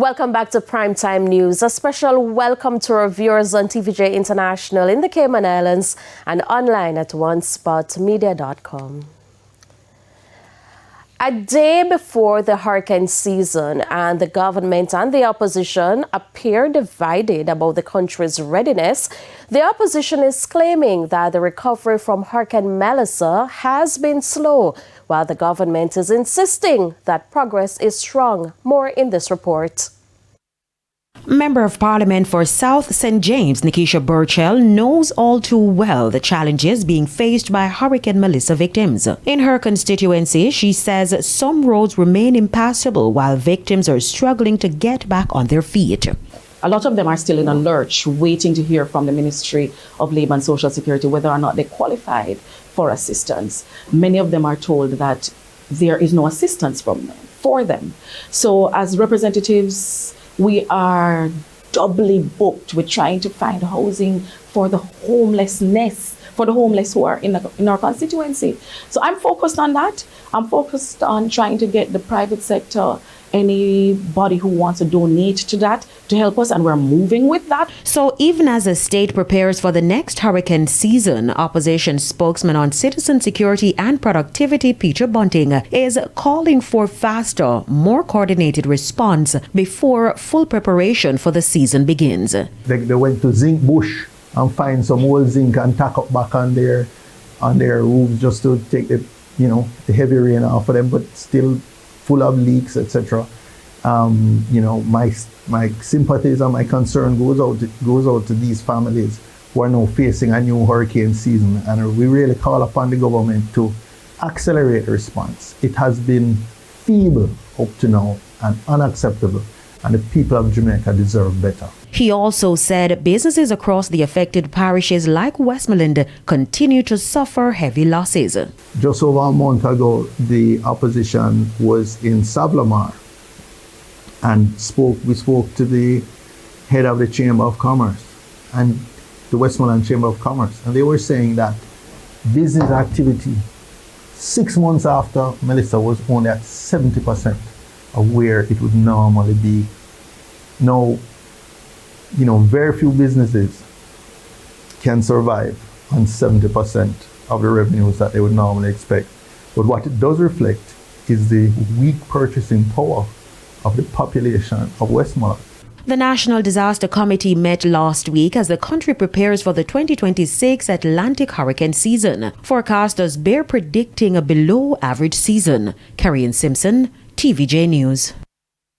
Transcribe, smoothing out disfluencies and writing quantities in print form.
Welcome back to Primetime News. A special welcome to our viewers on TVJ International in the Cayman Islands and online at onespotmedia.com. A day before the hurricane season, and the government and the opposition appear divided about the country's readiness, the opposition is claiming that the recovery from Hurricane Melissa has been slow, while the government is insisting that progress is strong. More in this report. Member of Parliament for South St. James, Nikisha Burchell, knows all too well the challenges being faced by Hurricane Melissa victims. In her constituency, she says some roads remain impassable while victims are struggling to get back on their feet. A lot of them are still in a lurch, waiting to hear from the Ministry of Labour and Social Security whether or not they qualified for assistance. Many of them are told that there is no assistance for them. So as representatives, we are doubly booked with trying to find housing for the homeless who are in our constituency. So I'm focused on that. I'm focused on trying to get the private sector, anybody who wants to donate to that, to help us, and we're moving with that. So even as the state prepares for the next hurricane season, opposition spokesman on citizen security and productivity, Peter Bunting, is calling for faster, more coordinated response before full preparation for the season begins. They went to zinc bush and find some old zinc and tack up back on their roofs just to take the heavy rain off of them, but still full of leaks, etc. My sympathies and my concern goes out to these families who are now facing a new hurricane season, and we really call upon the government to accelerate the response. It has been feeble up to now and unacceptable, and the people of Jamaica deserve better. He also said businesses across the affected parishes like Westmoreland continue to suffer heavy losses. Just over a month ago, the opposition was in Sablamar and we spoke to the head of the Chamber of Commerce and the Westmoreland Chamber of Commerce, and they were saying that business activity 6 months after Melissa was only at 70% of where it would normally be. Now, very few businesses can survive on 70% of the revenues that they would normally expect. But what it does reflect is the weak purchasing power of the population of Westmoreland. The National Disaster Committee met last week as the country prepares for the 2026 Atlantic hurricane season. Forecasters bear predicting a below-average season. Carrie Simpson, TVJ News.